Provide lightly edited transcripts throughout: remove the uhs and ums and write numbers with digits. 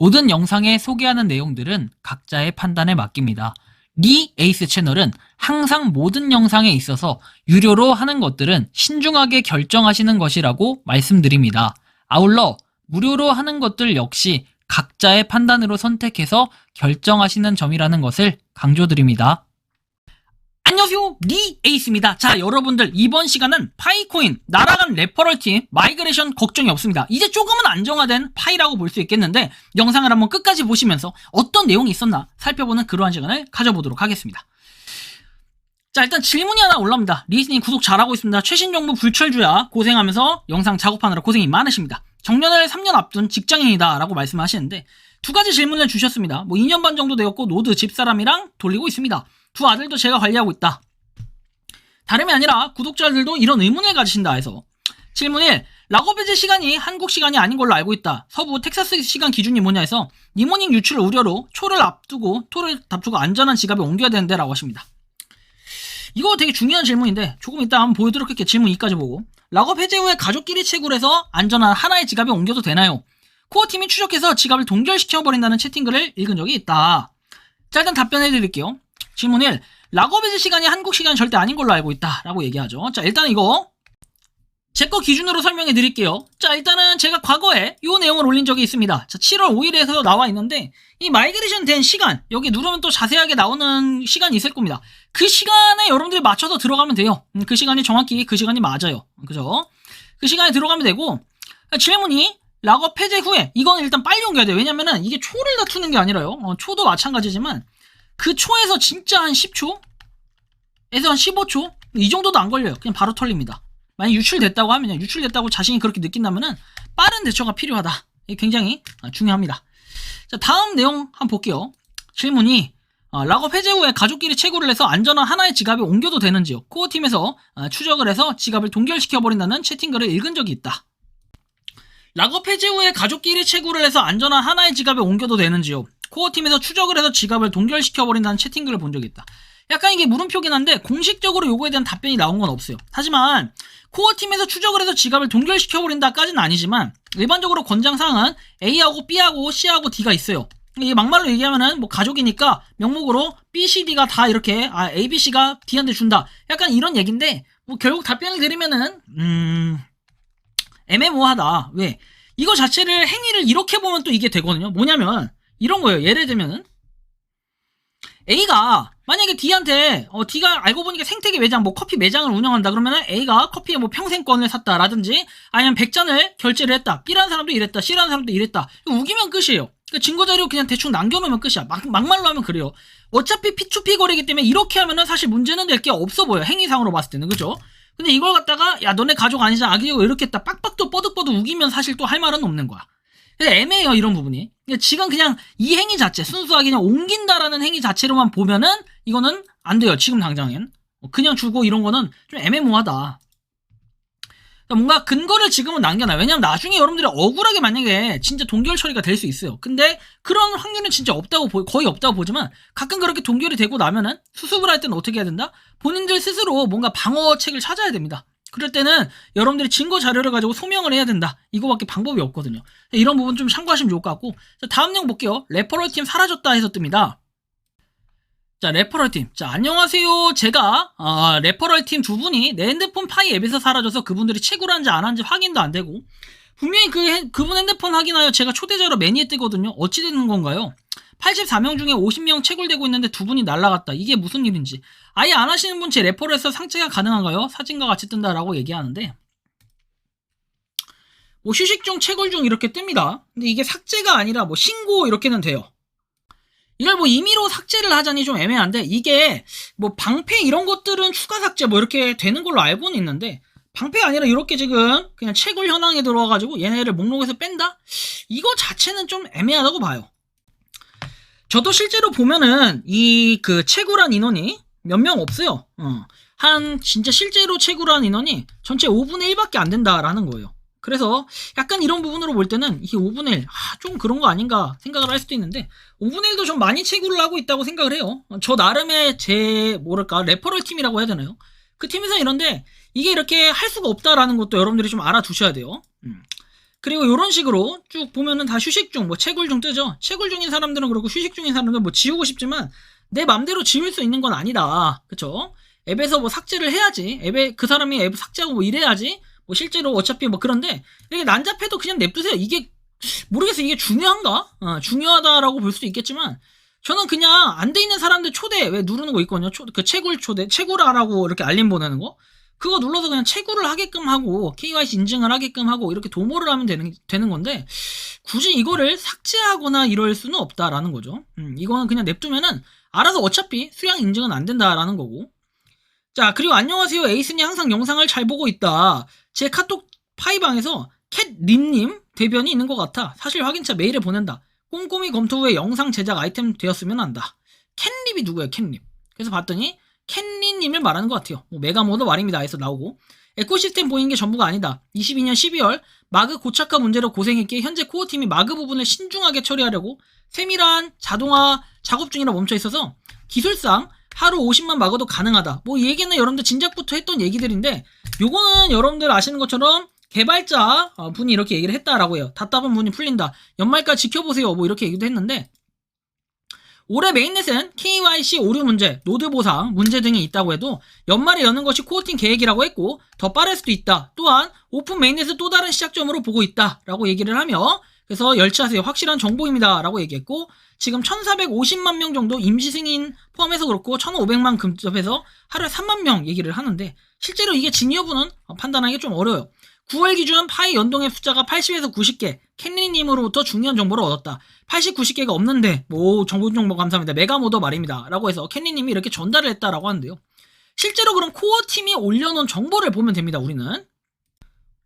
모든 영상에 소개하는 내용들은 각자의 판단에 맡깁니다. 리 에이스 채널은 항상 모든 영상에 있어서 유료로 하는 것들은 신중하게 결정하시는 것이라고 말씀드립니다. 아울러 무료로 하는 것들 역시 각자의 판단으로 선택해서 결정하시는 점이라는 것을 강조드립니다. 안녕하세요, 리 에이스입니다. 자, 여러분들 이번 시간은 파이코인 날아간 레퍼럴팀 마이그레이션 걱정이 없습니다. 이제 조금은 안정화된 파이라고 볼 수 있겠는데 영상을 한번 끝까지 보시면서 어떤 내용이 있었나 살펴보는 그러한 시간을 가져보도록 하겠습니다. 자, 일단 질문이 하나 올라옵니다. 리스님 구독 잘하고 있습니다. 최신 정보 불철주야 고생하면서 영상 작업하느라 고생이 많으십니다. 정년을 3년 앞둔 직장인이다 라고 말씀하시는데 두 가지 질문을 주셨습니다. 2년 반 정도 되었고 노드 집사람이랑 돌리고 있습니다. 두 아들도 제가 관리하고 있다. 다름이 아니라 구독자들도 이런 의문을 가지신다 해서 질문 1. 락업 해제 시간이 한국 시간이 아닌 걸로 알고 있다. 서부 텍사스 시간 기준이 뭐냐 해서 니모닝 유출 우려로 토를 앞두고 안전한 지갑에 옮겨야 되는데 라고 하십니다. 이거 되게 중요한 질문인데 조금 이따 한번 보여드리도록 할게요. 질문 2까지 보고 락업 해제 후에 가족끼리 채굴해서 안전한 하나의 지갑에 옮겨도 되나요? 코어팀이 추적해서 지갑을 동결시켜버린다는 채팅글을 읽은 적이 있다. 자, 일단 답변해드릴게요. 질문 1. 락업 해제 시간이 한국 시간이 절대 아닌 걸로 알고 있다 라고 얘기하죠. 자, 일단 이거 제 거 기준으로 설명해 드릴게요. 자, 일단은 제가 과거에 이 내용을 올린 적이 있습니다. 자, 7월 5일에서 나와 있는데 이 마이그레이션 된 시간 여기 누르면 또 자세하게 나오는 시간이 있을 겁니다. 그 시간에 여러분들이 맞춰서 들어가면 돼요. 그 시간이 정확히 그 시간이 맞아요. 그죠? 그 시간에 들어가면 되고 질문이 락업 해제 후에 이거는 일단 빨리 옮겨야 돼요. 왜냐면은 이게 초를 다투는 게 아니라요. 초도 마찬가지지만 그 초에서 진짜 한 10초에서 한 15초 이 정도도 안 걸려요. 그냥 바로 털립니다. 만약 유출됐다고 하면요, 유출됐다고 자신이 그렇게 느낀다면은 빠른 대처가 필요하다. 이게 굉장히 중요합니다. 자, 다음 내용 한번 볼게요. 질문이 락업 해제 후에 가족끼리 채굴을 해서 안전한 하나의 지갑에 옮겨도 되는지요? 코어팀에서 추적을 해서 지갑을 동결시켜버린다는 채팅글을 읽은 적이 있다. 락업 해제 후에 가족끼리 채굴을 해서 안전한 하나의 지갑에 옮겨도 되는지요? 코어팀에서 추적을 해서 지갑을 동결시켜버린다는 채팅글을 본 적이 있다. 약간 이게 물음표긴 한데 공식적으로 요거에 대한 답변이 나온 건 없어요. 하지만 코어팀에서 추적을 해서 지갑을 동결시켜버린다까지는 아니지만 일반적으로 권장사항은 A하고 B하고 C하고 D가 있어요. 이게 막말로 얘기하면은 가족이니까 명목으로 B, C, D가 다 이렇게 A, B, C가 D한테 준다. 약간 이런 얘기인데 결국 답변을 드리면은 애매모호하다. 왜? 이거 자체를 행위를 이렇게 보면 또 이게 되거든요. 뭐냐면 이런 거예요. 예를 들면은 A가 만약에 D한테 D가 알고 보니까 생태계 매장 커피 매장을 운영한다 그러면은 A가 커피에 평생권을 샀다라든지 아니면 100잔을 결제를 했다. B라는 사람도 이랬다. C라는 사람도 이랬다. 우기면 끝이에요. 그러니까 증거자료 그냥 대충 남겨놓으면 끝이야. 막말로 하면 그래요. 어차피 P2P 거래이기 때문에 이렇게 하면은 사실 문제는 될 게 없어 보여. 행위상으로 봤을 때는. 그죠? 근데 이걸 갖다가 야 너네 가족 아니잖아. 악이고 이렇게 했다. 빡빡도 뻐득뻐득 우기면 사실 또 할 말은 없는 거야. 그래서 애매해요, 이런 부분이. 지금 그냥 이 행위 자체, 순수하게 그냥 옮긴다라는 행위 자체로만 보면은 이거는 안 돼요, 지금 당장엔. 그냥 주고 이런 거는 좀 애매모호하다. 그러니까 뭔가 근거를 지금은 남겨놔요. 왜냐면 나중에 여러분들이 억울하게 만약에 진짜 동결 처리가 될 수 있어요. 근데 그런 확률은 진짜 거의 없다고 보지만 가끔 그렇게 동결이 되고 나면은 수습을 할 때는 어떻게 해야 된다? 본인들 스스로 뭔가 방어책을 찾아야 됩니다. 그럴 때는 여러분들이 증거 자료를 가지고 소명을 해야 된다. 이거밖에 방법이 없거든요. 이런 부분 좀 참고하시면 좋을 것 같고. 자, 다음 내용 볼게요. 레퍼럴팀 사라졌다 해서 뜹니다. 자, 레퍼럴팀. 자, 안녕하세요. 제가 레퍼럴팀 두 분이 내 핸드폰 파이 앱에서 사라져서 그분들이 채굴한지 안 한지 확인도 안 되고 분명히 그분 핸드폰 확인하여 제가 초대자로 매니에 뜨거든요. 어찌 되는 건가요? 84명 중에 50명 채굴되고 있는데 두 분이 날라갔다. 이게 무슨 일인지. 아예 안 하시는 분 제 레퍼럴에서 상체가 가능한가요? 사진과 같이 뜬다라고 얘기하는데 휴식 중 채굴 중 이렇게 뜹니다. 근데 이게 삭제가 아니라 신고 이렇게는 돼요. 이걸 임의로 삭제를 하자니 좀 애매한데 이게 방패 이런 것들은 추가 삭제 이렇게 되는 걸로 알고는 있는데 방패가 아니라 이렇게 지금 그냥 채굴 현황에 들어와가지고 얘네를 목록에서 뺀다? 이거 자체는 좀 애매하다고 봐요. 저도 실제로 보면은 채굴한 인원이 몇 명 없어요. 진짜 실제로 채굴한 인원이 전체 5분의 1밖에 안 된다라는 거예요. 그래서 약간 이런 부분으로 볼 때는 이게 5분의 1, 좀 그런 거 아닌가 생각을 할 수도 있는데 5분의 1도 좀 많이 채굴을 하고 있다고 생각을 해요. 저 나름의 레퍼럴 팀이라고 해야 되나요? 그 팀에서 이런데 이게 이렇게 할 수가 없다라는 것도 여러분들이 좀 알아두셔야 돼요. 그리고 이런 식으로 쭉 보면은 다 휴식 중, 뭐 채굴 중 뜨죠. 채굴 중인 사람들은 그렇고 휴식 중인 사람들은 뭐 지우고 싶지만 내 맘대로 지울 수 있는 건 아니다. 그쵸? 앱에서 뭐 삭제를 해야지. 앱에 그 사람이 앱 삭제하고 뭐 이래야지. 뭐 실제로 어차피 뭐 그런데 이렇게 난잡해도 그냥 냅두세요. 이게 모르겠어요. 이게 중요한가? 중요하다라고 볼 수도 있겠지만 저는 그냥 안 돼 있는 사람들 초대 왜 누르는 거 있거든요. 그 채굴 초대, 채굴하라고 이렇게 알림 보내는 거. 그거 눌러서 그냥 채굴을 하게끔 하고 KYC 인증을 하게끔 하고 이렇게 도모를 하면 되는 건데 굳이 이거를 삭제하거나 이럴 수는 없다라는 거죠. 이거는 그냥 냅두면은 알아서 어차피 수량 인증은 안 된다라는 거고. 자, 그리고 안녕하세요. 에이스님 항상 영상을 잘 보고 있다. 제 카톡 파이방에서 캣님님 대변이 있는 것 같아. 사실 확인차 메일을 보낸다. 꼼꼼히 검토 후에 영상 제작 아이템 되었으면 한다. 캣님이 누구예요, 캣님? 그래서 봤더니 캣님님을 말하는 것 같아요. 뭐 메가모드 말입니다. 에서 나오고. 에코시스템 보이는 게 전부가 아니다. 22년 12월 마그 고착화 문제로 고생했기에 현재 코어팀이 마그 부분을 신중하게 처리하려고 세밀한 자동화 작업 중이라 멈춰 있어서 기술상 하루 50만 마그도 가능하다. 뭐 이 얘기는 여러분들 진작부터 했던 얘기들인데 요거는 여러분들 아시는 것처럼 개발자 분이 이렇게 얘기를 했다라고 해요. 답답한 분이 풀린다. 연말까지 지켜보세요. 뭐 이렇게 얘기도 했는데 올해 메인넷은 KYC 오류 문제, 노드 보상 문제 등이 있다고 해도 연말에 여는 것이 코어팀 계획이라고 했고 더 빠를 수도 있다. 또한 오픈 메인넷을 또 다른 시작점으로 보고 있다라고 얘기를 하며 그래서 열취하세요. 확실한 정보입니다. 라고 얘기했고 지금 1450만 명 정도 임시 승인 포함해서 그렇고 1500만 근접해서 하루에 3만 명 얘기를 하는데 실제로 이게 진 여부는 판단하기 좀 어려워요. 9월 기준 파이 연동앱 숫자가 80에서 90개 캔리님으로부터 중요한 정보를 얻었다. 80, 90개가 없는데 뭐 정보 감사합니다. 메가모더 말입니다. 라고 해서 캔리님이 이렇게 전달을 했다라고 하는데요. 실제로 그럼 코어팀이 올려놓은 정보를 보면 됩니다. 우리는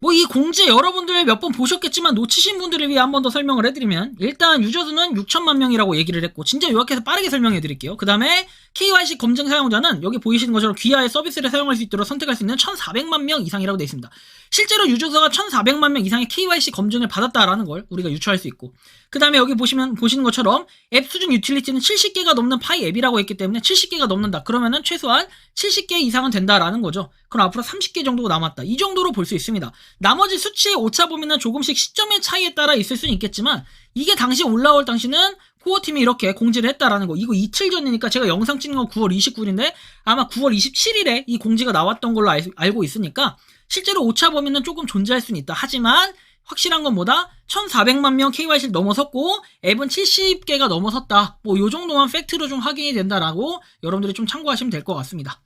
뭐 이 공지 여러분들 몇 번 보셨겠지만 놓치신 분들을 위해 한 번 더 설명을 해드리면 일단 유저수는 6천만 명이라고 얘기를 했고 진짜 요약해서 빠르게 설명해 드릴게요. 그 다음에 KYC 검증 사용자는 여기 보이시는 것처럼 귀하의 서비스를 사용할 수 있도록 선택할 수 있는 1400만 명 이상이라고 되어 있습니다. 실제로 유저수가 1400만 명 이상의 KYC 검증을 받았다라는 걸 우리가 유추할 수 있고 그 다음에 여기 보시는 것처럼 앱 수준 유틸리티는 70개가 넘는 파이 앱이라고 했기 때문에 70개가 넘는다. 그러면은 최소한 70개 이상은 된다라는 거죠. 그럼 앞으로 30개 정도가 남았다. 이 정도로 볼 수 있습니다. 나머지 수치의 오차 범위는 조금씩 시점의 차이에 따라 있을 수는 있겠지만 이게 당시 올라올 당시는 코어팀이 이렇게 공지를 했다라는 거. 이거 이틀 전이니까 제가 영상 찍는 건 9월 29일인데 아마 9월 27일에 이 공지가 나왔던 걸로 알고 있으니까 실제로 오차 범위는 조금 존재할 수는 있다. 하지만 확실한 건 뭐다? 1400만 명 KYC를 넘어섰고 앱은 70개가 넘어섰다. 뭐 요 정도만 팩트로 좀 확인이 된다라고 여러분들이 좀 참고하시면 될 것 같습니다.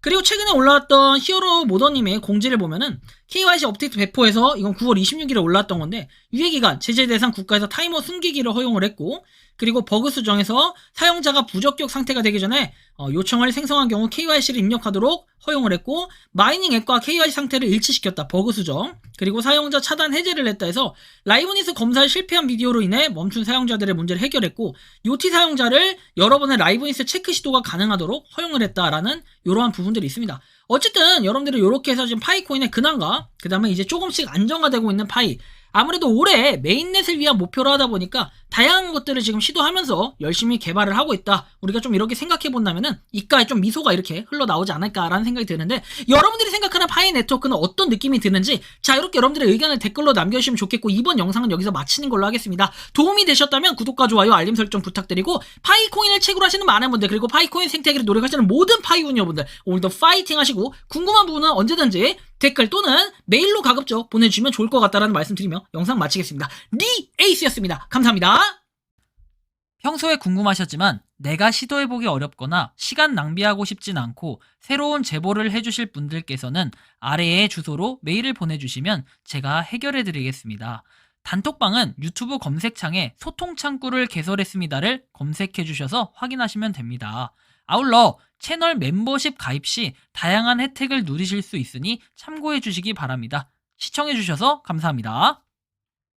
그리고 최근에 올라왔던 히어로 모더님의 공지를 보면은 KYC 업데이트 배포에서 이건 9월 26일에 올라왔던 건데 유예기간 제재 대상 국가에서 타이머 숨기기를 허용을 했고 그리고 버그 수정에서 사용자가 부적격 상태가 되기 전에 요청을 생성한 경우 KYC를 입력하도록 허용을 했고 마이닝 앱과 KYC 상태를 일치시켰다. 버그 수정 그리고 사용자 차단 해제를 했다 해서 라이브니스 검사에 실패한 비디오로 인해 멈춘 사용자들의 문제를 해결했고 요티 사용자를 여러 번의 라이브니스 체크 시도가 가능하도록 허용을 했다라는 이러한 부분들이 있습니다. 어쨌든 여러분들이 이렇게 해서 지금 파이코인의 근황과 그 다음에 이제 조금씩 안정화되고 있는 파이 아무래도 올해 메인넷을 위한 목표로 하다 보니까 다양한 것들을 지금 시도하면서 열심히 개발을 하고 있다. 우리가 좀 이렇게 생각해 본다면은 이가에 좀 미소가 이렇게 흘러나오지 않을까라는 생각이 드는데 여러분들이 생각하는 파이 네트워크는 어떤 느낌이 드는지 자 이렇게 여러분들의 의견을 댓글로 남겨주시면 좋겠고 이번 영상은 여기서 마치는 걸로 하겠습니다. 도움이 되셨다면 구독과 좋아요 알림 설정 부탁드리고 파이코인을 채굴 하시는 많은 분들 그리고 파이코인 생태계를 노력하시는 모든 파이운여분들 오늘도 파이팅 하시고 궁금한 부분은 언제든지 댓글 또는 메일로 가급적 보내주시면 좋을 것 같다라는 말씀드리며 영상 마치겠습니다. 리 에이스였습니다. 감사합니다. 평소에 궁금하셨지만 내가 시도해보기 어렵거나 시간 낭비하고 싶진 않고 새로운 제보를 해주실 분들께서는 아래의 주소로 메일을 보내주시면 제가 해결해드리겠습니다. 단톡방은 유튜브 검색창에 소통창구를 개설했습니다를 검색해주셔서 확인하시면 됩니다. 아울러 채널 멤버십 가입 시 다양한 혜택을 누리실 수 있으니 참고해 주시기 바랍니다. 시청해 주셔서 감사합니다.